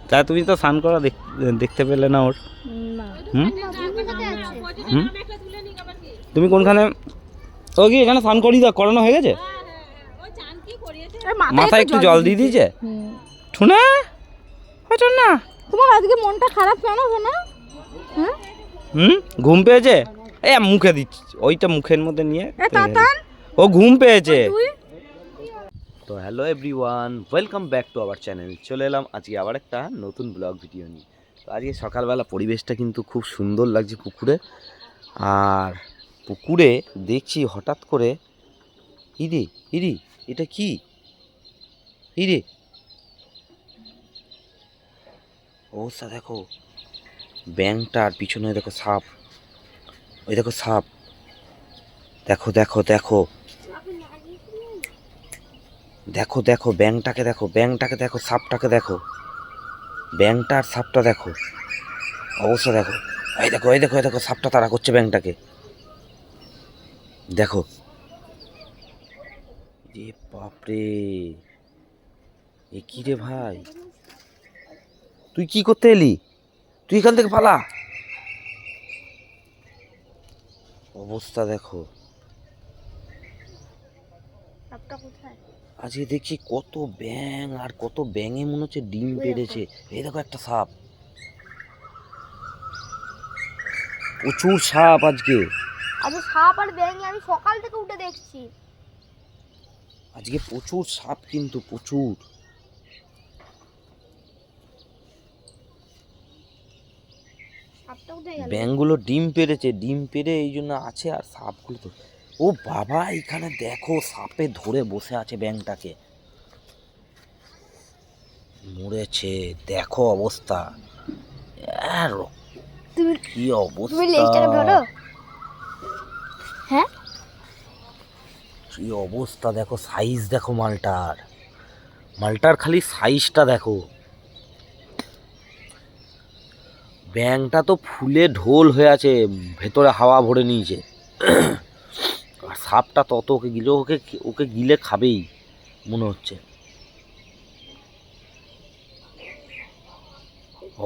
তা তুমি তো স্নান করা দেখতে পেলে না ওর? হুম হুম তুমি কোনখানে? ও কি এখানে স্নান করানো হয়ে গেছে? মাথায় একটু জল দিয়ে দিয়েছে ঠুনা? না তোমার আজকে মনটা খারাপ কেন না? ঘুম পেয়েছে? এ মুখে দিচ্ছি, ওইটা মুখের মধ্যে নিয়ে ও ঘুম পেয়েছে। তো hello everyone, welcome back to our channel. চলে এলাম আজকে আবার একটা নতুন ব্লগ ভিডিও নিয়ে। তো আজকে সকালবেলা পরিবেশটা কিন্তু খুব সুন্দর লাগছে পুকুরে। আর পুকুরে দেখছি হঠাৎ করে ইরে ইরে এটা কি ইরে অবস্থা দেখো, ব্যাঙটার পিছনে দেখো সাপ, ওই দেখো সাপ, দেখো দেখো দেখো দেখো দেখো ব্যাঙটাকে দেখো, ব্যাঙটাকে দেখো, সাপটাকে দেখো, ব্যাঙটা আর সাপটা দেখো অবস্থা দেখো। এই দেখো এই দেখো এই দেখো সাপটা তাড়া করছে ব্যাঙটাকে, দেখো। এ বাপরে, এ কি রে ভাই, তুই কি করতে এলি? তুই এখান থেকে পালা। অবস্থা দেখো, আজকে দেখছি কত ব্যাঙ, আর কত ব্যাঙে মনে হচ্ছে ডিম পেড়েছে। এই দেখো একটা সাপ, প্রচুর সাপ আজকে। আজকে সাপ আর ব্যাঙ আমি সকাল থেকে উঠে দেখছি। আজকে প্রচুর সাপ, কিন্তু প্রচুর। ব্যাঙগুলো ডিম পেড়েছে, ডিম পেড়ে এই জন্য আছে। আর সাপগুলো তো, ও বাবা এখানে দেখো সাপে ধরে বসে আছে ব্যাঙটাকে, মরেছে দেখো অবস্থা। কি অবস্থা, হ্যাঁ কি অবস্থা দেখো, সাইজ দেখো মালটার, মালটার খালি সাইজটা দেখো। ব্যাঙটা তো ফুলে ঢোল হয়ে আছে, ভেতরে হাওয়া ভরে নিয়েছে। আর সাপটা তত ওকে গিলে, ওকে গিলে খাবেই মনে হচ্ছে।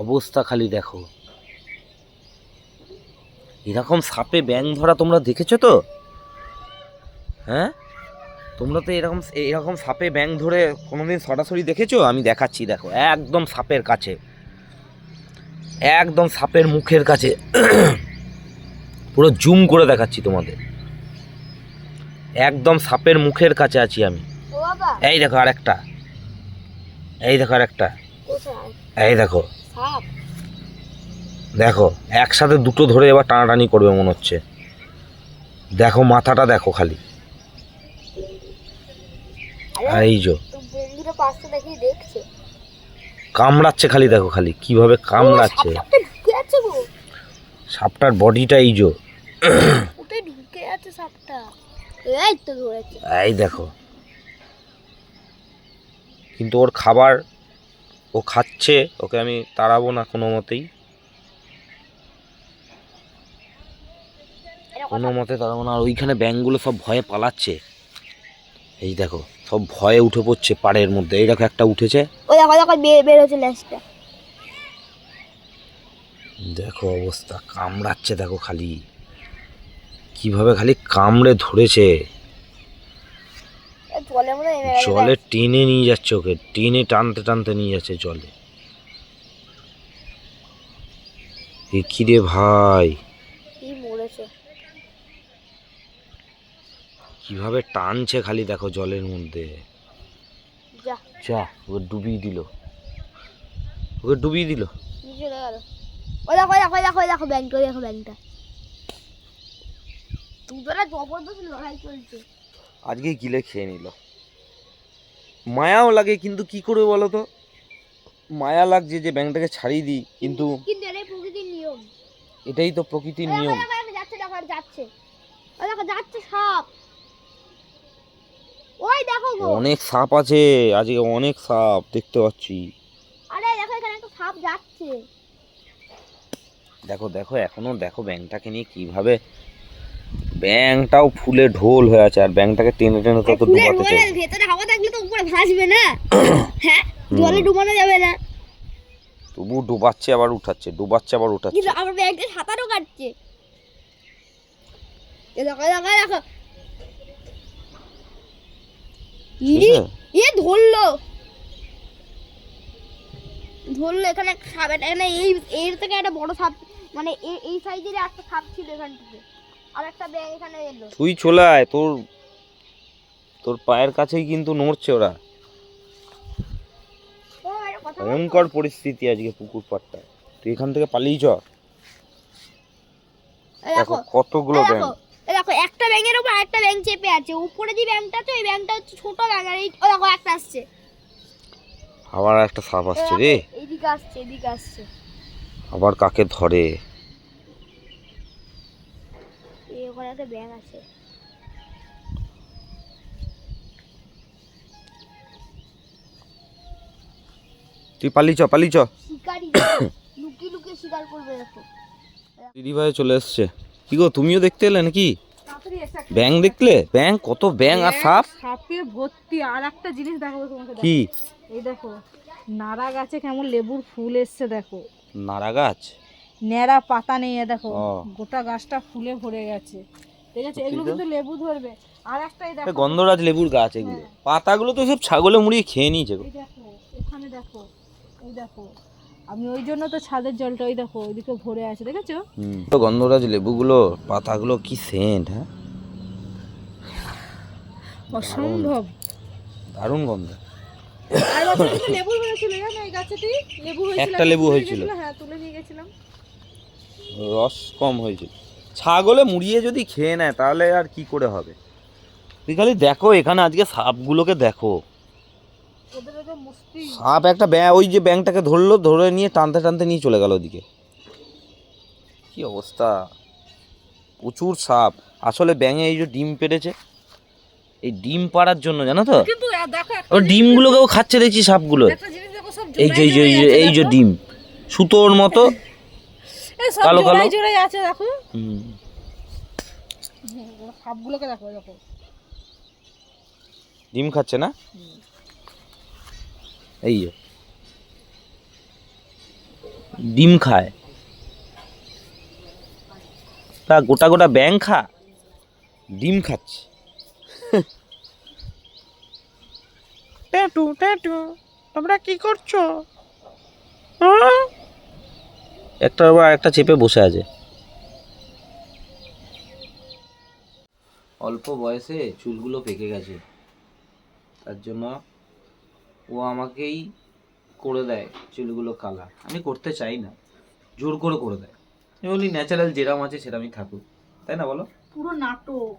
অবস্থা খালি দেখো। এরকম সাপে ব্যাঙ ধরা তোমরা দেখেছো তো? হ্যাঁ, তোমরা তো এরকম এরকম সাপে ব্যাঙ ধরে কোনোদিন সরাসরি দেখেছো? আমি দেখাচ্ছি দেখো, একদম সাপের কাছে, একদম সাপের মুখের কাছে, পুরো জুম করে দেখাচ্ছি তোমাদের, একদম সাপের মুখের কাছে আছি আমি। এই দেখো আরেকটা, এই দেখো আরেকটা, এই দেখো দেখো একসাথে দুটো ধরে এবার টানাটানি করবে মনে হচ্ছে। দেখো মাথাটা দেখো খালি, আর এই যে কামড়াচ্ছে খালি, দেখো খালি কিভাবে কামড়াচ্ছে। সাপটার বডিটা এই যে, এই দেখো। কিন্তু ওর খাবার ও খাচ্ছে, ওকে আমি তাড়াবো না কোনো মতেই, কোনো মতে তাড়াবো না। আর ওইখানে ব্যাঙগুলো সব ভয়ে পালাচ্ছে, এই দেখো সব ভয়ে উঠে পড়ছে পাড়ের মধ্যে। এই দেখো একটা উঠেছে, দেখো অবস্থা, কামড়াচ্ছে দেখো খালি, কিভাবে খালি কামড়ে ধরেছে। জলে টেনে নিয়ে যাচ্ছে ওকে, টেনে টানতে টানতে নিয়ে যাচ্ছে জলে। এ কি রে ভাই, কিভাবে টানছে খালি দেখো জলের মধ্যে। যা ওকে ডুবিয়ে দিল, ওকে ডুবিয়ে দিল। আজকে গিলে খেয়ে নিল। মায়াও লাগে, কিন্তু কি করবে বলো তো, মায়া লাগছে যে ব্যাঙটাকে ছাড়িয়ে দিই, কিন্তু এটাই তো প্রকৃতির নিয়ম। অনেক সাপ আছে আজকে, অনেক সাপ দেখতে পাচ্ছি। দেখো দেখো এখনো দেখো ব্যাঙটাকে নিয়ে কিভাবে, ব্যাঙটাও ফুলে ঢোল হয়ে আছে, আর ব্যাঙটাকে টেনে টেনে তত ডুবাতে চাই। ভেতরে হাওয়া থাকলে তো উপরে ভাসবে না, হ্যাঁ জলে ডুবানো যাবে না। তবু ডুবাচ্ছে আবার উঠাচ্ছে, ডুবাচ্ছে আবার উঠাচ্ছে। কিন্তু আমার ব্যাগটা সাঁতারও কাটছে। এ দেখো দেখো দেখো, এ ধরলো ধরলো এখানে একটা সাপ, এখানে এই এর থেকে একটা বড় সাপ, মানে এই সাইজের একটা সাপ ছিল এখান থেকে, আর একটা ব্যাগ এখানে এলো। তুই চলে আয়, তোর পায়ের কাছেই কিন্তু নড়ছে ওরা। ভয়ঙ্কর পরিস্থিতি আজকে পুকুর পাড়টায়। তুই এখান থেকে পালিয়ে চ। দেখো কতগুলো ব্যাঙ। দেখো একটা ব্যাঙের উপর আরেকটা ব্যাঙ চেপে আছে, উপরে যে ব্যাঙটা আছে ওই ব্যাঙটা হচ্ছে ছোট ব্যাঙ, আর এই দেখো একটা আসছে, আবার একটা সাপ আসছে রে, এদিকে আসছে এদিকে আসছে। আবার কাকে ধরে? এই ওখানে একটা ব্যাঙ আছে। তুই পালিয়ে চ। শিকারি লুকিয়ে লুকিয়ে শিকার করবে দেখো। দিদি ভাই চলে এসছে। কি গো, তুমিও দেখতে এলে নাকি? ব্যাঙ দেখলে? ব্যাঙ, কত ব্যাঙ আর সাপ, সাপে ভর্তি। আর একটা জিনিস দেখাবো তোমাকে, কি? এই দেখো নারা গাছে কেমন লেবুর ফুল এসছে দেখো। নারা গাছ? নেড়া পাতা নেই, দেখো ও। গোটা গাছটা ফুলে ভরে গেছে, ঠিক আছে? এগুলো কিন্তু লেবু ধরবে। আর একটাই দেখো, গন্ধরাজ লেবুর গাছ এগুলো। পাতাগুলো তো সব ছাগলে মুড়িয়ে খেয়ে নিয়েছে গো। এই দেখো এখানে দেখো, এই দেখো, আমি ওই জন্য তো ছাদের জলটা ওই দেখো ওইদিকে ভরে আছে, দেখেছো? তো গন্ধরাজ লেবুগুলো পাতাগুলো কি সেন্ট! হ্যাঁ, অসম্ভব দারুণ গন্ধ। আর বছর কিন্তু লেবু হয়েছিল, জানো এই গাছেতে লেবু হয়েছিল, একটা লেবু হয়েছিল। হ্যাঁ তুলে নিয়ে গেছিলাম। রস কম হয়েছিল। ছাগলে মুড়িয়ে যদি খেয়ে নেয় তাহলে আর কি করে হবে? তুই খালি দেখো এখানে আজকে সাপগুলোকে দেখো। ওদের তো মুস্তি। সাপ একটা ওই যে ব্যাঙটাকে ধরলো, ধরে নিয়ে টানতে টানতে নিয়ে চলে গেল ওদিকে। কি অবস্থা, প্রচুর সাপ। আসলে ব্যাঙে এই যে ডিম পেড়েছে, এই ডিম পাড়ার জন্য, জানো তো, কিন্তু দেখো ও ডিমগুলোকেও খাচ্ছে দেখছি সাপগুলো। একটা জিনিস দেখো, সব এই যে এই যে ডিম সুতোর মতো কালো কালো জোড়াই আছে দেখো। হুম, সাপগুলোকে দেখো, দেখো ডিম খাচ্ছে না? এই যে ডিম খায়, তা গোটা গোটা ব্যাঙ খা, ডিম খাচ্ছে। ট্যাটু ট্যাটু, তোমরা কি করছো? একটা আবার একটা চেপে বসে আছে। অল্প বয়সে চুলগুলো পেকে গেছে, তার জন্য ও আমাকেই করে দেয় চুলগুলো কালার। আমি করতে চাই না, জোর করে করে দেয়। আমি বলি ন্যাচারাল যেরাম আছে সেরামই থাকুক, তাই না বলো? পুরো নাটক,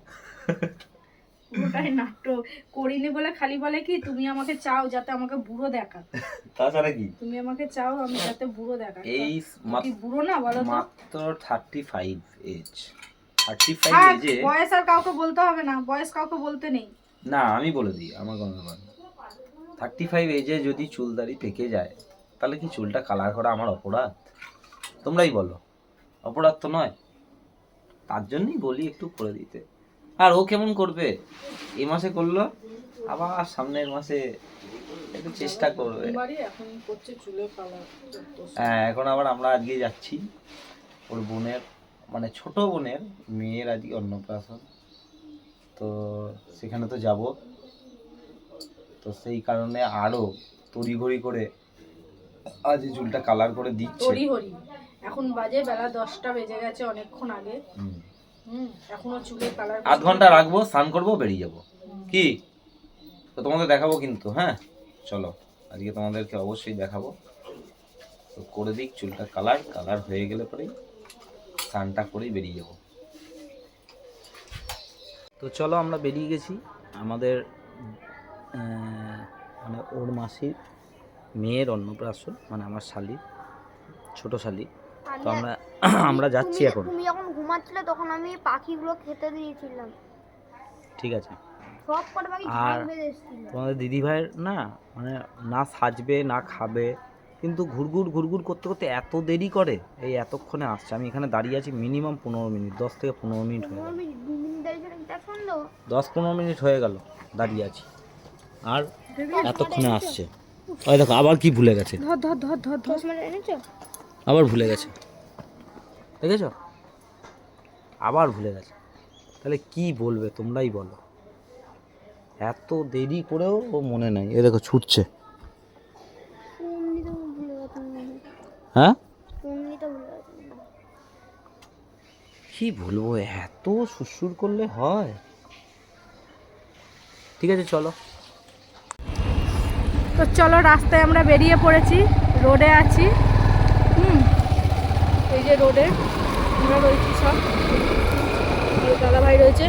পুরোটাই নাটক। করিনি বলে খালি বলে কি তুমি আমাকে চাও যাতে আমাকে বুড়ো দেখা, তাছাড়া কি? তুমি আমাকে চাও আমি যাতে বুড়ো দেখা। এই কি বুড়ো না বলো তো? মাত্র 35 এজ। 35 থাক, এজে বয়স আর কাউকে বলতে হবে না, বয়স কাউকে বলতে নেই। না, আমি বলে দিই, আমার কোনো ব্যাপার না। 35 এজে যদি চুলদাড়ি পেকে যায় তাহলে কি চুলটা কালার করা আমার অপরাধ? তোমরাই বলো, অপরাধ তো নয়। তার জন্যই বলি একটু করে দিতে। আর ও কেমন করবে, এই মাসে করলো, আবার সামনের মাসে একটু চেষ্টা করবে। এখন করছে চুলের কালার। হ্যাঁ, এখন আবার আমরা আজকে যাচ্ছি ওর বোনের, মানে ছোট বোনের মেয়ের আজকে অন্নপ্রাশন, তো সেখানে তো যাব। তো সেই কারণে আরো তড়িঘড়ি করে আজ চুলটা কালার করে দিচ্ছে। তড়িঘড়ি, এখন বাজে বেলা 10টা বেজে গেছে, অনেকক্ষণ আগে। এখনো চুলের কালার। আধ ঘন্টা রাখবো, স্নান করবো, বেরিয়ে যাব। কি তো তোমাদের দেখাবো কিন্তু, হ্যাঁ চলো আজকে তোমাদেরকে অবশ্যই দেখাবো। তো করে দিক চুলটা কালার হয়ে গেলে পরেই স্নানটা করেই বেরিয়ে যাব। তো চলো আমরা বেরিয়ে গেছি। আমাদের মানে ওর মাসির মেয়ের অন্নপ্রাশন, মানে আমার শালি, ছোট শালি। তো আমরা যাচ্ছি এখন। তুমি যখন ঘুমাচ্ছিলে তখন আমি পাখিগুলো খেতে দিয়েছিলাম, ঠিক আছে? সব কটা পাখি ঝাঁক বেঁধে এসেছিল। তোমাদের দিদিভাইয়ের না, মানে না সাজবে না খাবে, কিন্তু ঘুরঘুর করতে করতে এত দেরি করে, এই এতক্ষণে আসছে। আমি এখানে দাঁড়িয়ে আছি মিনিমাম 15 মিনিট, 10 থেকে 15 মিনিট হয়ে গেল। 10-15 মিনিট হয়ে গেল দাঁড়িয়ে আছি, আর এতক্ষণে আসছে। ওই দেখো আবার কি ভুলে গেছে, ধর ধর ধর ধর ধর। চশমাটা এনেছো? আবার ভুলে গেছে, দেখেছো আবার ভুলে গেছে। তাহলে কি বলবে তোমরাই বলো, এত দেরি করেও ও মনে নাই। এ দেখো ছুটছে। এমনি তো ভুলে গেছি। হ্যাঁ এমনি তো ভুলে গেছি। কি বলবো, এত সুরসুর করলে হয়? ঠিক আছে চলো। তো চলো, রাস্তায় আমরা বেরিয়ে পড়েছি, রোডে আছি। এই যে রোডে আমরা রয়েছি সব, দাদাভাই রয়েছে।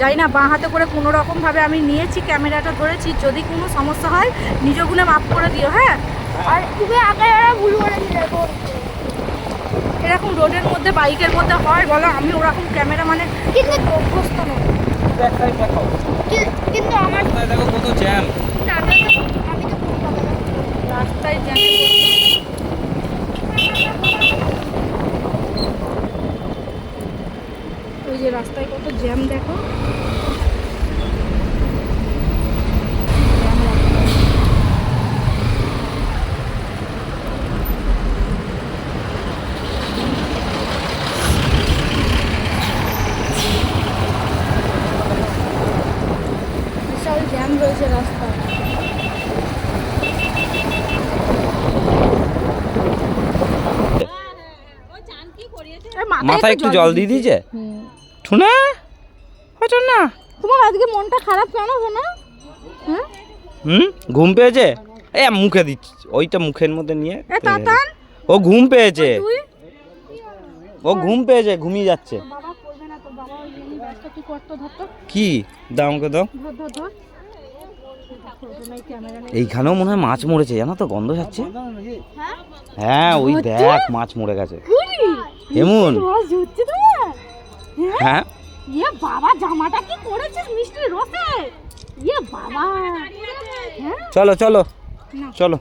যাই না, বাঁ হাতে করে কোনো রকমভাবে আমি নিয়েছি, ক্যামেরাটা ধরেছি। যদি কোনো সমস্যা হয় নিজ গুণে মাফ করে দিও। হ্যাঁ, আর তুমি আগে ভুল করে দিলে। এরকম রোডের মধ্যে বাইকের মধ্যে হয় বলো? আমি ওরকম ক্যামেরা মানে কিন্তু অভ্যস্ত নয়। কিন্তু আমার দেখো কত জ্যাম। আমি তো ভুল করে রাস্তায় জ্যাম। ওই যে রাস্তায় কত জ্যাম দেখো। বিশাল জ্যাম রয়েছে রাস্তায়। মাথায় একটু জল দিয়ে দিয়েছে ঠুনা। হয়তো না, তোমার আজকে মনটা খারাপ কেন শোনা? হ্যাঁ, ঘুম পেয়েছে। এ মুখে দিচ্ছি, ওইটা মুখের মধ্যে নিয়ে। এ তাতান, ও ঘুম পেয়েছে, তুই ও ঘুম পেয়েছে, ঘুমিয়ে যাচ্ছে। বাবা করবে না তো, বাবা ওই জন্য ব্যস্ত। তুই করতো, ধর তো, কি দাও আমাকে দাও। ধর ধর ধর। ক্যামেরা নেই। এইখানেও মনে হয় মাছ মরেছে, জানো তো, গন্ধ যাচ্ছে। হ্যাঁ ওই দেখ মাছ মরে গেছে এমন। রস হচ্ছে তোমার? হ্যাঁ ইয়ে বাবা, জামাটা কি করেছিস মিষ্টি রসে? ইয়ে বাবা, হ্যাঁ চলো চলো না। চলো,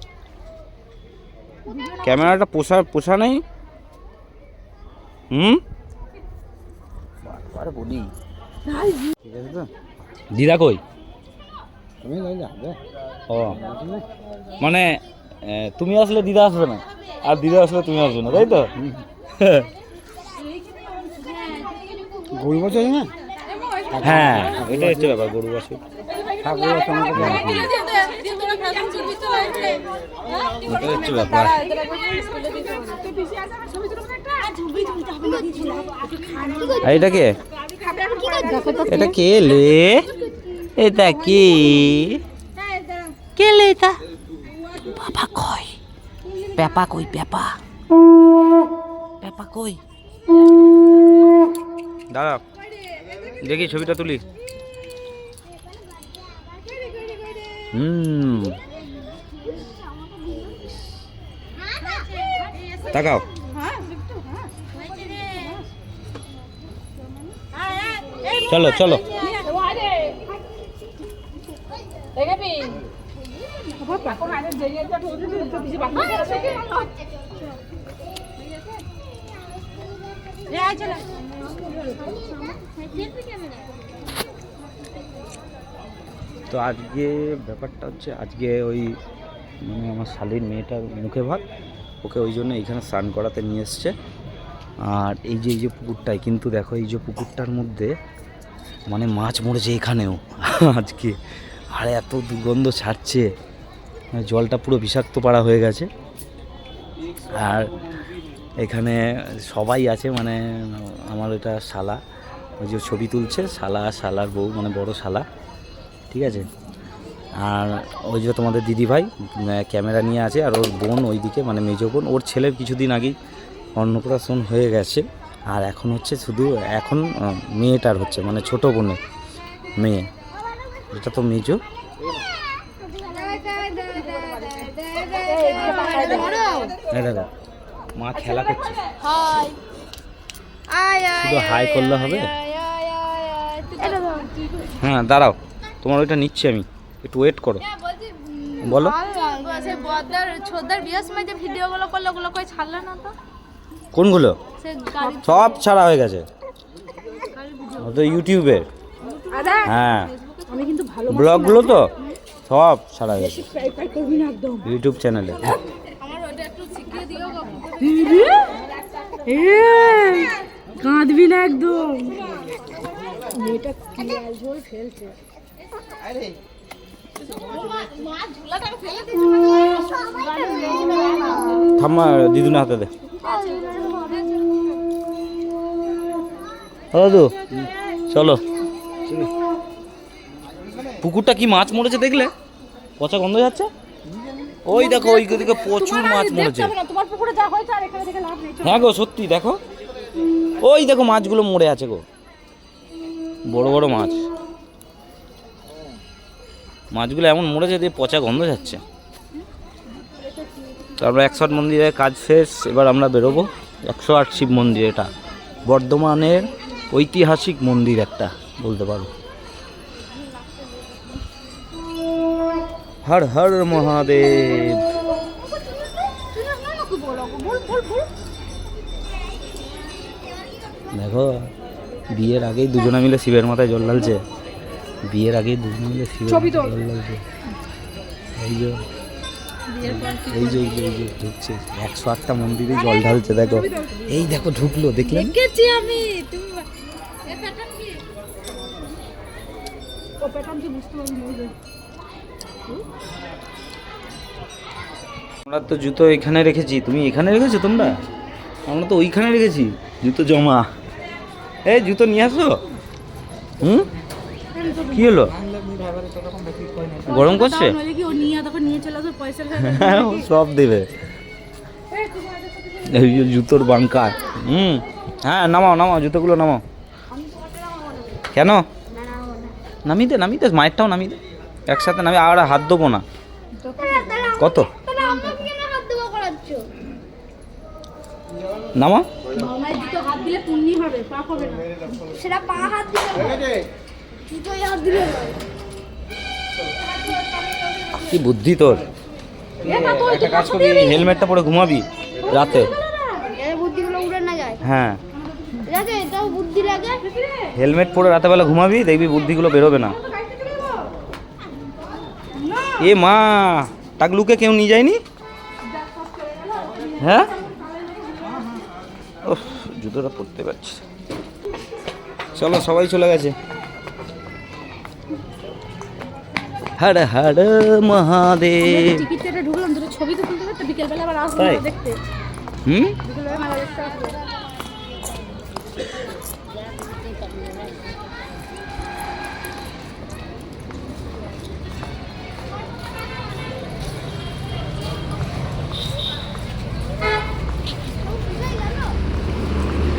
ক্যামেরাটা পোষা নেই। বারবার বলি। ঠিক আছে তো? দিদা কই? ও মানে তুমি আসলে দিদা আসবে না, আর দিদা আসলে তুমি আসবে না, তাই তো? গরু বছর না, হ্যাঁ এটা হচ্ছে ব্যাপার, গরু বাছুর এটা হচ্ছে ব্যাপার। আর এটা কে? এটা কে লে? এটা কি কে লে? এটা বাবা কই? পেপা কই? পেপা কই? দাঁড়া দেখি ছবিটা তুলি। তাকাও। চলো চলো তো আজকে ব্যাপারটা হচ্ছে, আজকে ওই মানে আমার শালীর মেয়েটার মুখে ভাত, ওকে ওই জন্য এইখানে স্নান করাতে নিয়ে এসছে। আর এই যে পুকুরটায় কিন্তু দেখো, এই যে পুকুরটার মধ্যে মানে মাছ মরেছে এখানেও আজকে, আর এত দুর্গন্ধ ছাড়ছে, জলটা পুরো বিষাক্ত পাড়া হয়ে গেছে। আর এখানে সবাই আছে, মানে আমার এটা শালা, ওই যে ছবি তুলছে শালা, শালার বউ মানে বড় শালা, ঠিক আছে। আর ওই যে তোমাদের দিদিভাই ক্যামেরা নিয়ে আছে, আর ওর বোন ওইদিকে মানে মেজো বোন, ওর ছেলের কিছুদিন আগেই অন্নপ্রাশন হয়ে গেছে। আর এখন হচ্ছে শুধু এখন মেয়েটার হচ্ছে, মানে ছোট বোনের মেয়ে, এটা তো মেজো। মা খেলা করছে, শুধু হাই করলে হবে। হ্যাঁ দাঁড়াও, তোমার ওইটা নিচ্ছি আমি, একটু ওয়েট করো। বলো কোনগুলো? সব ছাড়া হয়ে গেছে, তো ইউটিউবে। হ্যাঁ আমি কিন্তু ভালো ব্লগগুলো তো সব ছাড়া গেছে ফ্রাই ফ্রাই করবি না একদম। ইউটিউব চ্যানেলে। আমার ওটা একটু শিখিয়ে দিও এই কাঁদবি না একদম। মেয়েটা কি আলঝোল ফেলছে। থাম্মা দিদুনের হাতে দে। দাদু চলো। পুকুরটা কি মাছ মরেছে দেখলে? পচা গন্ধ যাচ্ছে। ওই দেখো ওই দিকে প্রচুর মাছ মরেছে। তোমার পুকুরে যা হয়েছে আর এখানে দেখে লাভ নেই। হ্যাঁ গো সত্যি দেখো, ওই দেখো মাছগুলো মরে আছে গো, বড় বড় মাছ। মাছগুলো এমন মরেছে দিয়ে পচা গন্ধ যাচ্ছে। তারপর 108 মন্দিরের কাজ শেষ, এবার আমরা বেরোবো। 108 শিব মন্দির, এটা বর্ধমানের ঐতিহাসিক মন্দির একটা বলতে পারো। হর হর মহাদেব। দেখো বিয়ের আগেই দুজনে মিলে শিবের মাথায় জল ঢালছে। বিয়ের আগেই দুজনে মিলে শিবের মাথায় জল ঢালছে। এই যে এই যে এই যে এই যে ঢুকছে 108টা মন্দিরে জল ঢালছে। দেখো এই দেখো ঢুকলো, দেখলেন? দেখেছি আমি। তুমি ও প্যাটার্ন কি বুঝতে পারবে? আমরা তো জুতো এখানে রেখেছি, তুমি এখানে রেখেছো তোমরা? আমরা তো ওইখানে রেখেছি জুতো জমা। এই জুতো নিয়ে আসো। কি হলো, গরম করছে? হ্যাঁ, ও সব দেবে। এই যে জুতোর বাঙ্কার। হ্যাঁ নামাও নামাও, জুতোগুলো নামাও। কেন? নামিয়ে দে মায়েরটাও নামিয়ে দে একসাথে, নামিয়ে আর হাত দেবো না। কত নামা? হাত দিলে পুণ্যি হবে, পাপ হবে না। সেটা পা হাত দিলে জুতোয় হাত দিলে কি বুদ্ধি তোর! একটা কাজ করবি, হেলমেটটা পরে ঘুমাবি রাতে। এর বুদ্ধিগুলো উড়ে না যায়। হ্যাঁ লাগে এটাও বুদ্ধি লাগে। হেলমেট পরে রাতেবেলা ঘুমাবি, দেখবি বুদ্ধিগুলো বেরোবে না। এ মা, টাকলুকে কেউ নিয়ে যায়নি? হ্যাঁ ওহ, জুতোটা পরতে পারছি। চলো সবাই চলে গেছে। হর হর মহাদেব। টিকিট কেটে ঢুকলাম, দুটো ছবি তো তুলতে পারতে, বিকেলবেলা আবার আসবো তাই? দেখতে। বিকেলবেলা মেলা দেখতে আসবো।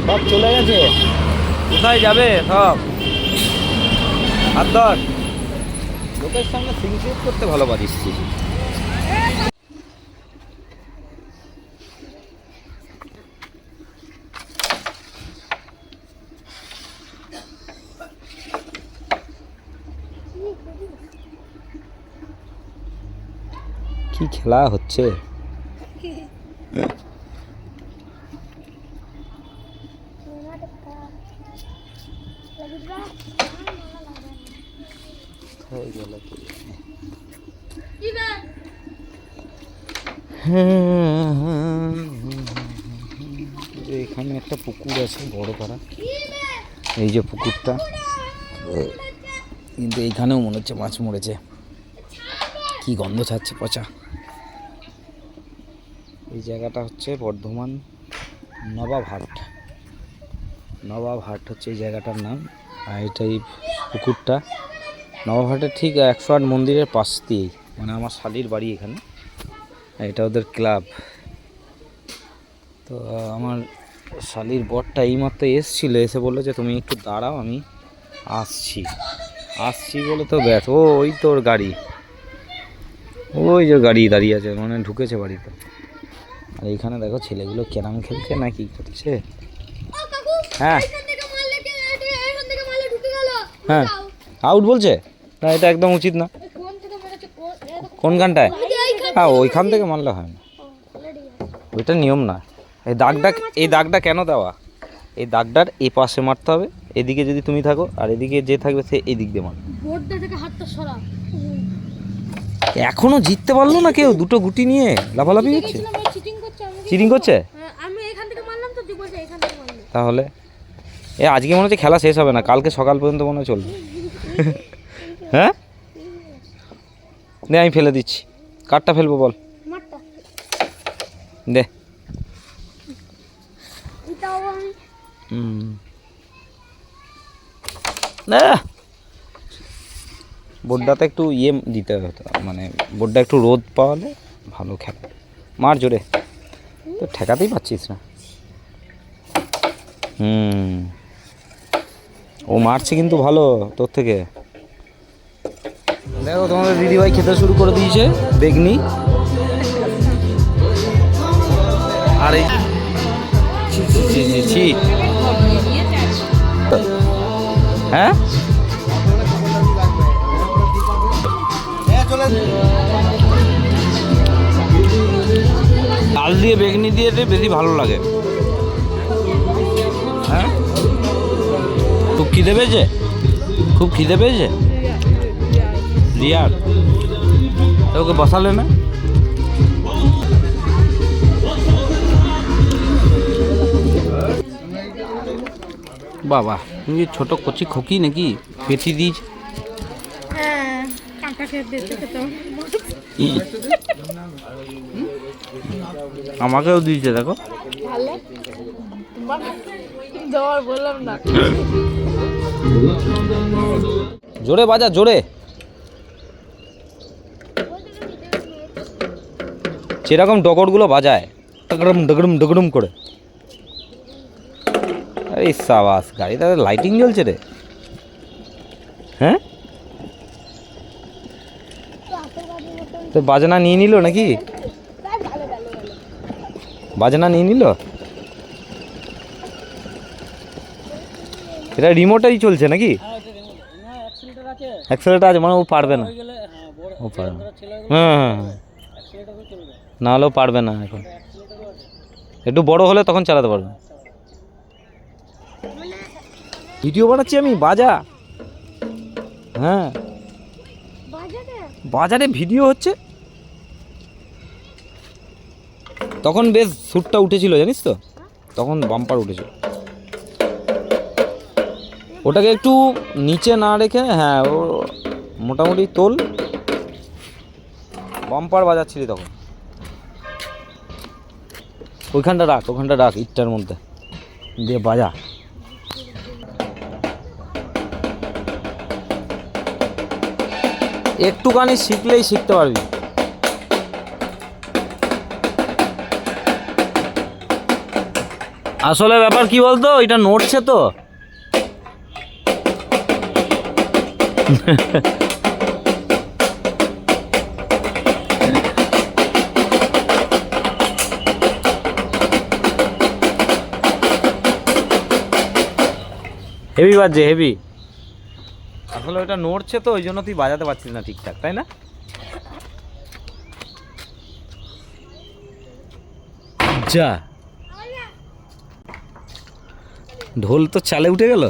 সব চলে গেছে, কোথায় যাবে সব? হাত ধর। লোকের সঙ্গে সিনক্রিয়েট করতে ভালো পারিস তুই। কি খেলা হচ্ছে? এখানে একটা পুকুর আছে বড় পাড়া, এই যে পুকুরটা, কিন্তু এইখানেও মনে হচ্ছে মাছ মরেছে। কি গন্ধ ছাড়ছে পচা। এই জায়গাটা হচ্ছে বর্ধমান নবাবহাট হচ্ছে এই জায়গাটার নাম। আর এটাই পুকুরটা নবাবহাটের ঠিক 108 মন্দিরের পাশ দিয়েই, মানে আমার শালির বাড়ি এখানে, এটা ওদের ক্লাব। তো আমার শালির বরটা এইমাত্র এসছিল, এসে বললো যে তুমি একটু দাঁড়াও, আমি আসছি বলে তো ব্যাস, ওই তোর গাড়ি, ওই যে গাড়ি দাঁড়িয়ে আছে, মানে ঢুকেছে বাড়িতে। আর এইখানে দেখো ছেলেগুলো ক্যারাম খেলছে না কি করছে। হ্যাঁ হ্যাঁ আউট বলছে না, এটা একদম উচিত না। কোনখানটায়? হ্যাঁ ওইখান থেকে মারলে হয় না, ওইটা নিয়ম না। এই দাগটা কেন দেওয়া? এই দাগটার এই পাশে মারতে হবে, এদিকে যদি তুমি থাকো আর এদিকে যে থাকবে সে এদিক দিয়ে মারবে। এখনো জিততে পারলো না কেউ, দুটো গুটি নিয়ে লাফালাফি করছে। চিটিং করছে আমি এখান থেকে মারলাম তো তুই বলছিস এখান থেকে মারলি। তাহলে আজকে মনে হচ্ছে খেলা শেষ হবে না, কালকে সকাল পর্যন্ত মনে হয় চলবে। হ্যাঁ নে আমি ফেলে দিচ্ছি। কাঠটা ফেলবো বল? মারটা দে। এটাও আমি বোর্ডটাতে একটু ইয়ে দিতে হতো, মানে বোর্ডটা একটু রোদ পাওয়ালে ভালো খেলা। মার জোরে, তো ঠেকাতেই পাচ্ছিস না। ও মারছে কিন্তু ভালো তোর থেকে। দেখো তোমাদের দিদিভাই খেতে শুরু করে দিয়েছে বেগনি। আর এই হ্যাঁ ডাল দিয়ে বেগনি দিয়ে বেশি ভালো লাগে। হ্যাঁ খুব খিদে পেয়েছে, খুব খিদে পেয়েছে রিয়ার, ওকে বসালে না? বাবা তুমি ছোট কচি খোকি নাকি পেটি দিয়েছ? হ্যাঁ কাঁকা খেতে খেতাম। আমাকেও দিয়েছে দেখো। ভালো জ্বর বললাম না। জোরে বাজা, জোরে। যেরকম ডগরগুলো বাজায় ডগড়ম ডগড়ম ডগড়ম করে। আরে সাবাস, গাড়িতে লাইটিং জ্বলছে রে। হ্যাঁ তো বাজনা নিয়ে নিল নাকি? বাজনা নিয়ে নিল। এটা রিমোটেই চলছে নাকি? অ্যাক্সেলেটার আছে, মানে ও পারবে না, ও পারবে না। হ্যাঁ না হলেও পারবে না এখন, একটু বড় হলে তখন চালাতে পারবে। ভিডিও বানাচ্ছি আমি, বাজা। হ্যাঁ বাজারে ভিডিও হচ্ছে। তখন বেশ শ্যুটটা উঠেছিল জানিস তো, তখন বাম্পার উঠেছিল। ওটাকে একটু নিচে না রেখে, হ্যাঁ ও মোটামুটি তোল, বাম্পার বাজাচ্ছিলি তখন। ওইখানটা রাখ, ওখানটা রাখ ইটটার মধ্যে দিয়ে বাজা। একটুখানি শিখলেই শিখতে পারবি। আসলে ব্যাপার কি বলতো, এটা নড়ছে তো। হেভি বাজছে, হেভি। আসলে ওটা নড়ছে তো, ওই জন্য তুই বাজাতে পারছিস না ঠিকঠাক, তাই না? যা ঢোল তো চালে উঠে গেল।